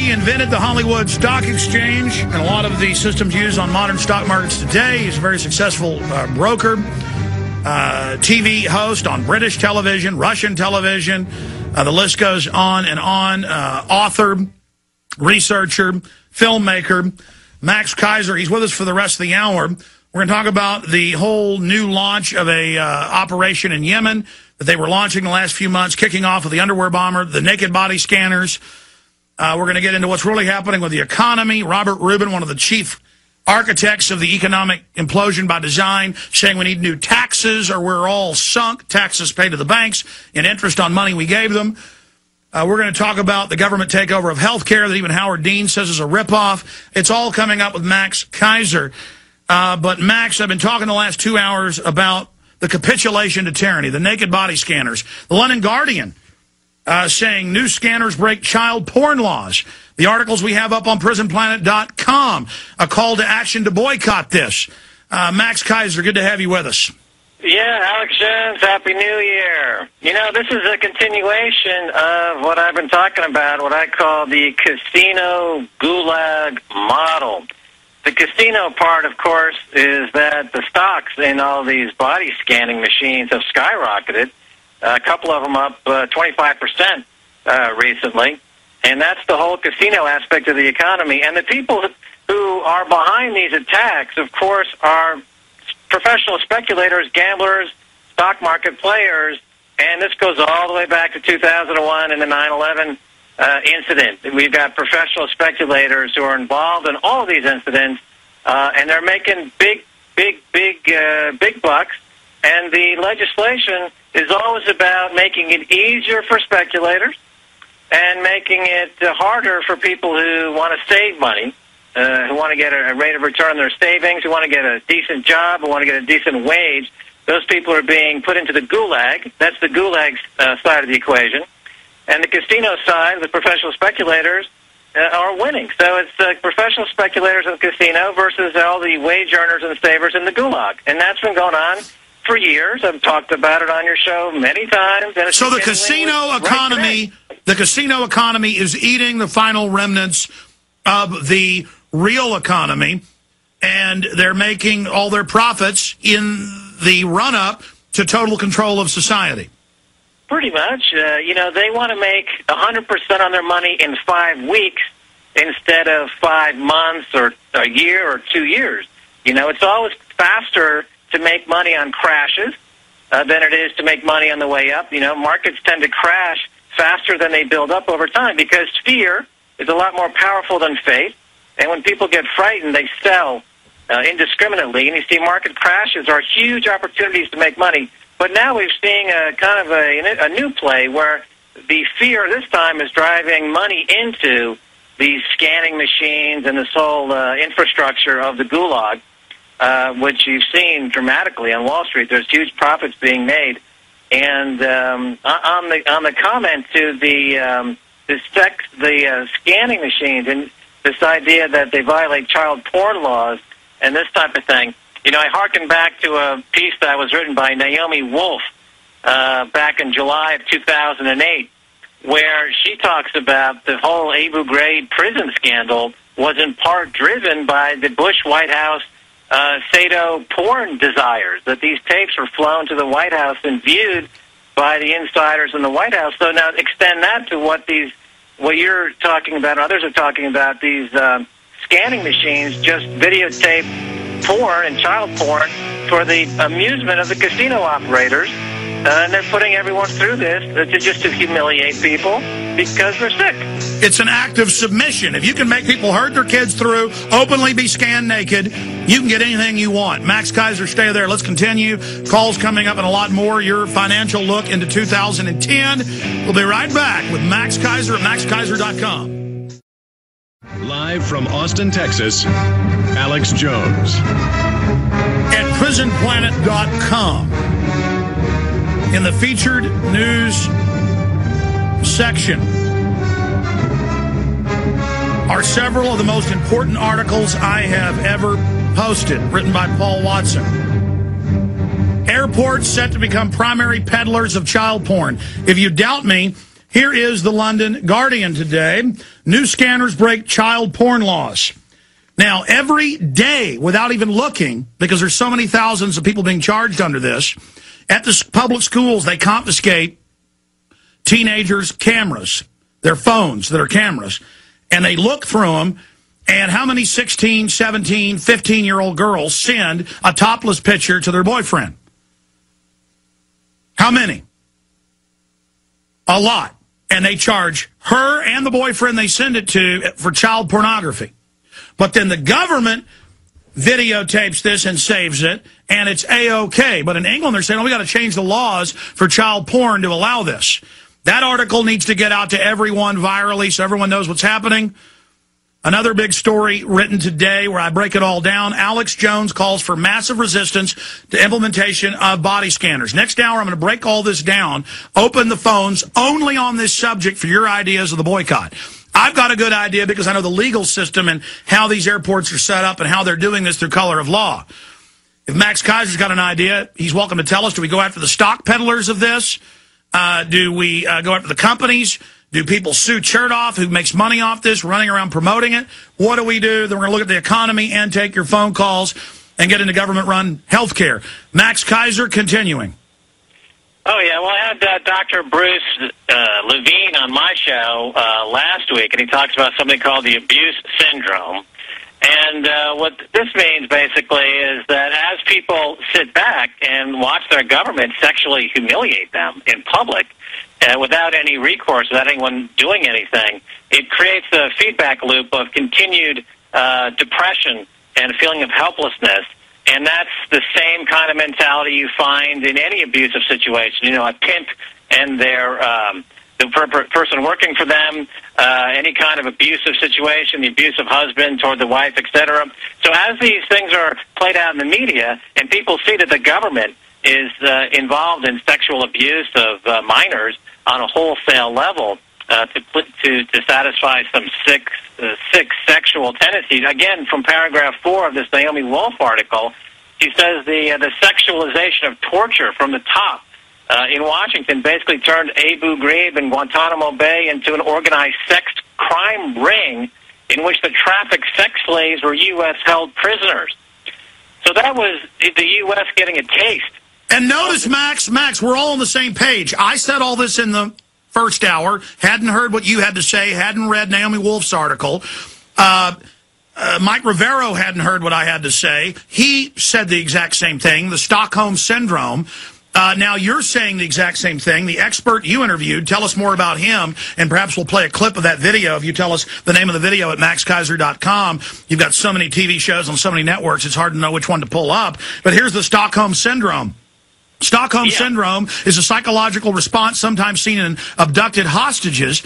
He invented the Hollywood Stock Exchange and a lot of the systems used on modern stock markets today. He's a very successful broker, TV host on British television, Russian television. The list goes on and on. Author, researcher, filmmaker, Max Keiser. He's with us for the rest of the hour. We're going to talk about the whole new launch of a operation in Yemen that they were launching the last few months, kicking off with the underwear bomber, the naked body scanners. We're going to get into what's really happening with the economy. Robert Rubin, one of the chief architects of the economic implosion by design, saying we need new taxes or we're all sunk, taxes paid to the banks and interest on money we gave them. We're going to talk about the government takeover of health care that even Howard Dean says is a ripoff. It's all coming up with Max Keiser. But Max, I've been talking the last 2 hours about the capitulation to tyranny, the naked body scanners. The London Guardian saying new scanners break child porn laws. The articles we have up on prisonplanet.com, a call to action to boycott this. Max Keiser, good to have you with us. Yeah, Alex Jones, Happy New Year. You know, this is a continuation of what I've been talking about, what I call the casino gulag model. The casino part, of course, is that the stocks in all these body scanning machines have skyrocketed, a couple of them up 25% recently, and that's the whole casino aspect of the economy. And the people who are behind these attacks, of course, are professional speculators, gamblers, stock market players, and this goes all the way back to 2001 and the 9/11 incident. We've got professional speculators who are involved in all of these incidents, and they're making big bucks. And the legislation is always about making it easier for speculators and making it harder for people who want to save money, who want to get a rate of return on their savings, who want to get a decent job, who want to get a decent wage. Those people are being put into the gulag. That's the gulag side of the equation. And the casino side, the professional speculators, are winning. So it's professional speculators in the casino versus all the wage earners and savers in the gulag. And that's been going on for years. I've talked about it on your show many times. And so the casino economy, is eating the final remnants of the real economy, and they're making all their profits in the run-up to total control of society. Pretty much. You know, they want to make 100% on their money in 5 weeks instead of 5 months or a year or 2 years. You know, it's always faster to make money on crashes than it is to make money on the way up. You know, markets tend to crash faster than they build up over time because fear is a lot more powerful than faith. And when people get frightened, they sell indiscriminately. And you see market crashes are huge opportunities to make money. But now we're seeing a kind of a new play where the fear this time is driving money into these scanning machines and this whole infrastructure of the gulag, which you've seen dramatically on Wall Street. There's huge profits being made. And on the comment to the scanning machines and this idea that they violate child porn laws and this type of thing, you know, I hearken back to a piece that was written by Naomi Wolf back in July of 2008, where she talks about the whole Abu Ghraib prison scandal was in part driven by the Bush White House Sado porn desires, that these tapes were flown to the White House and viewed by the insiders in the White House. So now extend that to what you're talking about, others are talking about, these scanning machines just videotape porn and child porn for the amusement of the casino operators. And they're putting everyone through this to humiliate people because they're sick. It's an act of submission. If you can make people hurt their kids through, openly be scanned naked, you can get anything you want. Max Keiser, stay there. Let's continue. Calls coming up and a lot more. Your financial look into 2010. We'll be right back with Max Keiser at maxkeiser.com. Live from Austin, Texas, Alex Jones. At prisonplanet.com. In the featured news section are several of the most important articles I have ever posted, written by Paul Watson. Airports set to become primary peddlers of child porn. If you doubt me, Here is the London Guardian today. New scanners break child porn laws. Now, every day, without even looking, because there's so many thousands of people being charged under this, at the public schools, they confiscate teenagers' cameras, their phones that are cameras, and they look through them, and how many 16, 17, 15-year-old girls send a topless picture to their boyfriend? How many? A lot. And they charge her and the boyfriend they send it to for child pornography. But then the government videotapes this and saves it, and it's A-OK. But in England, they're saying, oh, we got to change the laws for child porn to allow this. That article needs to get out to everyone virally so everyone knows what's happening. Another big story written today where I break it all down. Alex Jones calls for massive resistance to implementation of body scanners. Next hour, I'm going to break all this down, open the phones only on this subject for your ideas of the boycott. I've got a good idea because I know the legal system and how these airports are set up and how they're doing this through color of law. If Max Keiser's got an idea, he's welcome to tell us. Do we go after the stock peddlers of this? Do we go after the companies? Do people sue Chertoff, who makes money off this, running around promoting it? What do we do? Then we're going to look at the economy and take your phone calls and get into government-run health care. Max Keiser, continuing. Oh, yeah. Well, I had Dr. Bruce Levine on my show last week, and he talks about something called the abuse syndrome. And what this means, basically, is that as people sit back and watch their government sexually humiliate them in public, without any recourse, without anyone doing anything, it creates a feedback loop of continued depression and a feeling of helplessness. And that's the same kind of mentality you find in any abusive situation. You know, a pimp and their the person working for them, any kind of abusive situation, the abusive husband toward the wife, etc. So as these things are played out in the media and people see that the government is involved in sexual abuse of minors on a wholesale level to satisfy some sick sexual tendencies. Again, from paragraph 4 of this Naomi Wolf article, she says the sexualization of torture from the top in Washington basically turned Abu Ghraib and Guantanamo Bay into an organized sex crime ring in which the trafficked sex slaves were U.S.-held prisoners. So that was the U.S. getting a taste. And notice, Max, we're all on the same page. I said all this in the first hour, hadn't heard what you had to say, hadn't read Naomi Wolf's article. Mike Rivero hadn't heard what I had to say. He said the exact same thing, the Stockholm Syndrome. Now you're saying the exact same thing. The expert you interviewed, tell us more about him, and perhaps we'll play a clip of that video if you tell us the name of the video at maxkeiser.com. You've got so many TV shows on so many networks, it's hard to know which one to pull up. But here's the Stockholm Syndrome. Stockholm Syndrome is a psychological response sometimes seen in abducted hostages,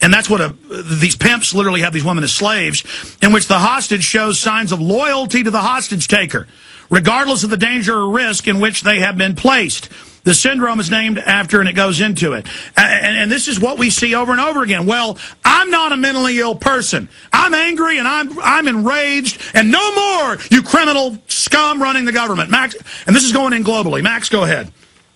and that's what these pimps literally have these women as slaves, in which the hostage shows signs of loyalty to the hostage taker, regardless of the danger or risk in which they have been placed. The syndrome is named after, and it goes into it. And this is what we see over and over again. Well, I'm not a mentally ill person. I'm angry, and I'm enraged, and no more, you criminal scum running the government. Max, and this is going in globally. Max, go ahead.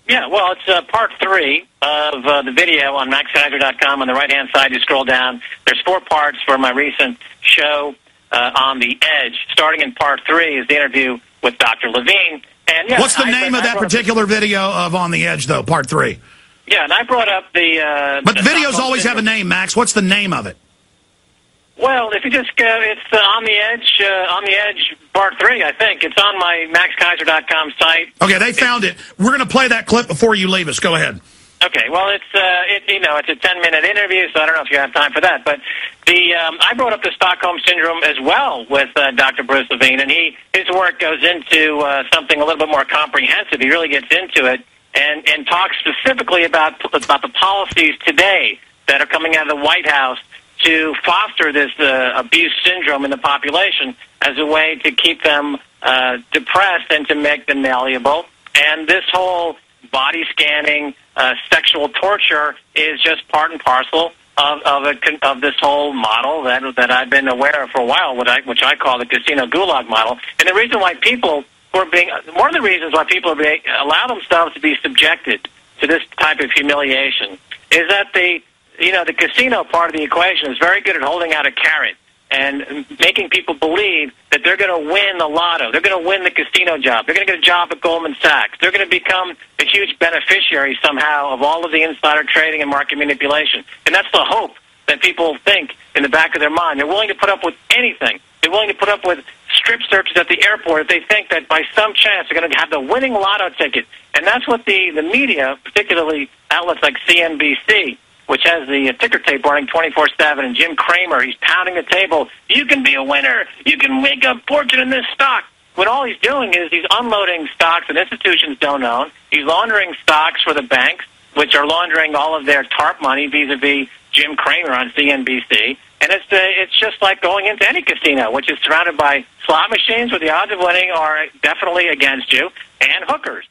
Yeah, well, it's part 3 of the video on maxkeiser.com. On the right-hand side, you scroll down. There's 4 parts for my recent show on the Edge. Starting in part 3 is the interview with Dr. Levine. And yeah, what's the name of that particular video of On the Edge, though, part 3? Yeah, and I brought up the... but the videos always have a name, Max. What's the name of it? Well, if you just go, it's On the Edge part 3, I think. It's on my maxkeiser.com site. Okay, they found it. We're going to play that clip before you leave us. Go ahead. Okay, well, it's a 10-minute interview, so I don't know if you have time for that. But I brought up the Stockholm Syndrome as well with Dr. Bruce Levine, and his work goes into something a little bit more comprehensive. He really gets into it and talks specifically about the policies today that are coming out of the White House to foster this abuse syndrome in the population as a way to keep them depressed and to make them malleable. And this whole body scanning, sexual torture is just part and parcel of this whole model that I've been aware of for a while, which I call the casino gulag model. And the reason why people one of the reasons why people allow themselves to be subjected to this type of humiliation is that the casino part of the equation is very good at holding out a carrot and making people believe that they're going to win the lotto. They're going to win the casino job. They're going to get a job at Goldman Sachs. They're going to become a huge beneficiary somehow of all of the insider trading and market manipulation. And that's the hope that people think in the back of their mind. They're willing to put up with anything. They're willing to put up with strip searches at the airport if they think that by some chance they're going to have the winning lotto ticket. And that's what the media, particularly outlets like CNBC, which has the ticker tape running 24/7, and Jim Cramer, he's pounding the table. You can be a winner. You can make a fortune in this stock. When all he's doing is he's unloading stocks that institutions don't own. He's laundering stocks for the banks, which are laundering all of their TARP money vis-a-vis Jim Cramer on CNBC. And it's just like going into any casino, which is surrounded by slot machines where the odds of winning are definitely against you, and hookers.